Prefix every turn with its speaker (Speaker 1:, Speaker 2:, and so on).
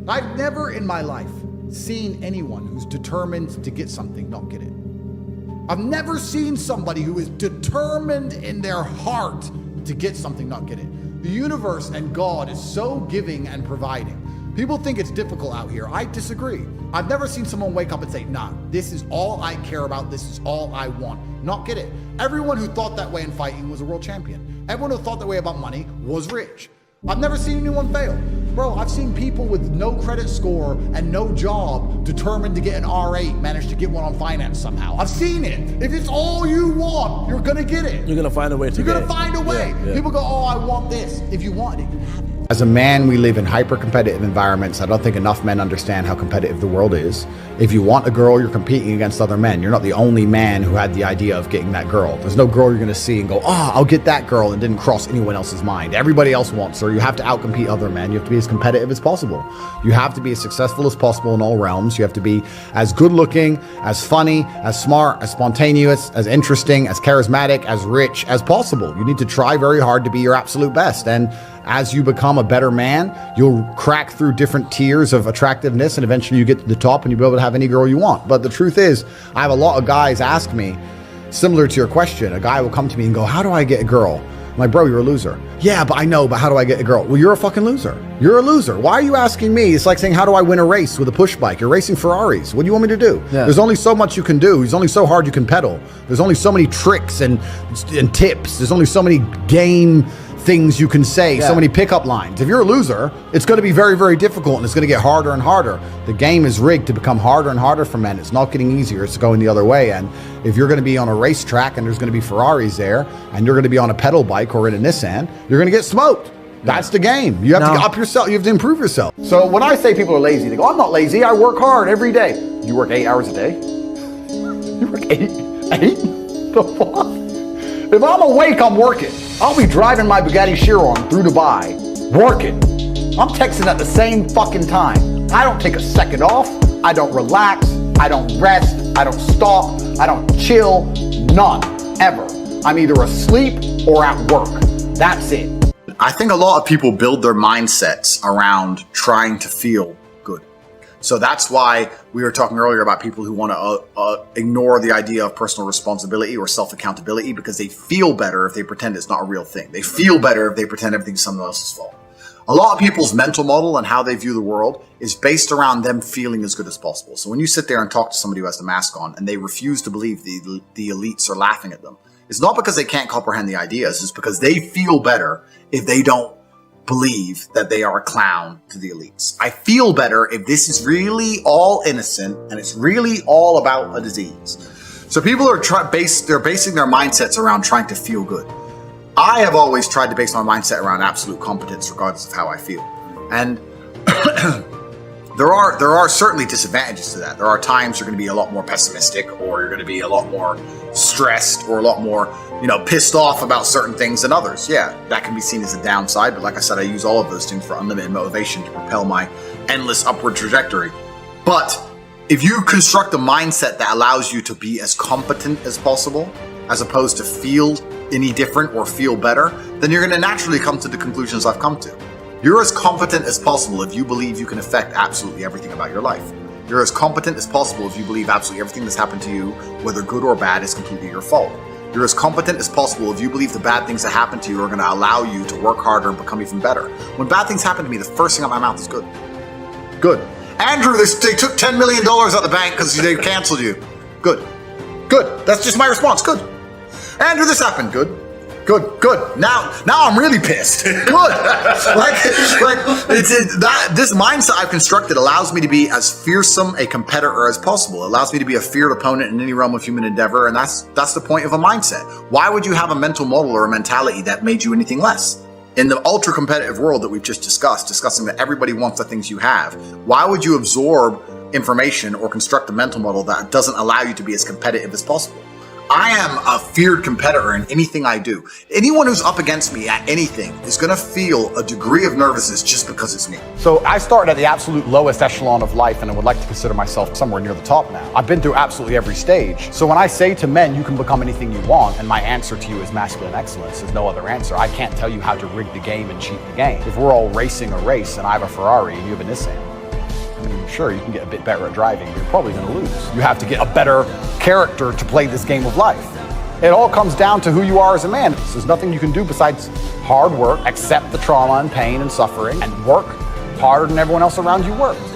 Speaker 1: I've never in my life seen anyone who's determined to get something not get it. I've never seen somebody who is determined in their heart to get something not get it. The universe and God is so giving and providing. People think it's difficult out here. I disagree. I've never seen someone wake up and say, nah, this is all I care about. This is all I want. Not get it. Everyone who thought that way in fighting was a world champion. Everyone who thought that way about money was rich. I've never seen anyone fail. Bro, I've seen people with no credit score and no job determined to get an R8 manage to get one on finance somehow. I've seen it. If it's all you want, you're gonna get it.
Speaker 2: You're gonna find a way to get it.
Speaker 1: You're gonna find a way. Yeah. People go, oh, I want this. If you want it, you have it.
Speaker 3: As a man, we live in hyper-competitive environments. I don't think enough men understand how competitive the world is. If you want a girl, you're competing against other men. You're not the only man who had the idea of getting that girl. There's no girl you're going to see and go, oh, I'll get that girl, and didn't cross anyone else's mind. Everybody else wants her. You have to outcompete other men. You have to be as competitive as possible. You have to be as successful as possible in all realms. You have to be as good-looking, as funny, as smart, as spontaneous, as interesting, as charismatic, as rich as possible. You need to try very hard to be your absolute best. And as you become a better man, you'll crack through different tiers of attractiveness, and eventually you get to the top and you'll be able to have any girl you want. But the truth is, I have a lot of guys ask me, similar to your question, a guy will come to me and go, how do I get a girl? I'm like, bro, you're a loser. Yeah, but I know, but how do I get a girl? Well, you're a fucking loser. You're a loser. Why are you asking me? It's like saying, how do I win a race with a push bike? You're racing Ferraris. What do you want me to do? Yeah. There's only so much you can do. There's only so hard you can pedal. There's only so many tricks and tips. There's only so many game things you can say, so many pickup lines. If you're a loser, it's going to be very, very difficult, and it's going to get harder and harder. The game is rigged to become harder and harder for men. It's not getting easier. It's going the other way. And if you're going to be on a racetrack and there's going to be Ferraris there, and you're going to be on a pedal bike or in a Nissan, you're going to get smoked. That's the game. You have to up yourself. You have to improve yourself. So when I say people are lazy, they go, I'm not lazy. I work hard every day. You work 8 hours a day? You work 8? The fuck? If I'm awake, I'm working. I'll be driving my Bugatti Chiron through Dubai, working. I'm texting at the same fucking time. I don't take a second off. I don't relax. I don't rest. I don't stop. I don't chill. None. Ever. I'm either asleep or at work. That's it.
Speaker 4: I think a lot of people build their mindsets around trying to feel good. So that's why we were talking earlier about people who want to ignore the idea of personal responsibility or self-accountability, because they feel better if they pretend it's not a real thing. They feel better if they pretend everything's someone else's fault. A lot of people's mental model and how they view the world is based around them feeling as good as possible. So when you sit there and talk to somebody who has the mask on and they refuse to believe the elites are laughing at them, it's not because they can't comprehend the ideas. It's because they feel better if they don't believe that they are a clown to the elites. I feel better if this is really all innocent and it's really all about a disease. So people are basing their mindsets around trying to feel good. I have always tried to base my mindset around absolute competence regardless of how I feel. And there are certainly disadvantages to that. There are times you're going to be a lot more pessimistic, or you're going to be a lot more stressed, or a lot more, pissed off about certain things than others. Yeah, that can be seen as a downside. But like I said, I use all of those things for unlimited motivation to propel my endless upward trajectory. But if you construct a mindset that allows you to be as competent as possible, as opposed to feel any different or feel better, then you're going to naturally come to the conclusions I've come to. You're as competent as possible if you believe you can affect absolutely everything about your life. You're as competent as possible if you believe absolutely everything that's happened to you, whether good or bad, is completely your fault. You're as competent as possible if you believe the bad things that happen to you are going to allow you to work harder and become even better. When bad things happen to me, the first thing out of my mouth is good. Good. Andrew, they took $10 million out of the bank because they canceled you. Good. Good. That's just my response. Good. Andrew, this happened. Good. Good. Now I'm really pissed. Good. This mindset I've constructed allows me to be as fearsome a competitor as possible. It allows me to be a feared opponent in any realm of human endeavor, and that's the point of a mindset. Why would you have a mental model or a mentality that made you anything less? In the ultra competitive world that we've just discussing that everybody wants the things you have, why would you absorb information or construct a mental model that doesn't allow you to be as competitive as possible? I am a feared competitor in anything I do. Anyone who's up against me at anything is going to feel a degree of nervousness just because it's me.
Speaker 3: So I started at the absolute lowest echelon of life, and I would like to consider myself somewhere near the top now. I've been through absolutely every stage. So when I say to men, you can become anything you want, and my answer to you is masculine excellence, there's no other answer. I can't tell you how to rig the game and cheat the game. If we're all racing a race and I have a Ferrari and you have a Nissan, Sure, you can get a bit better at driving, but you're probably going to lose. You have to get a better character to play this game of life. It all comes down to who you are as a man. There's nothing you can do besides hard work, accept the trauma and pain and suffering, and work harder than everyone else around you worked.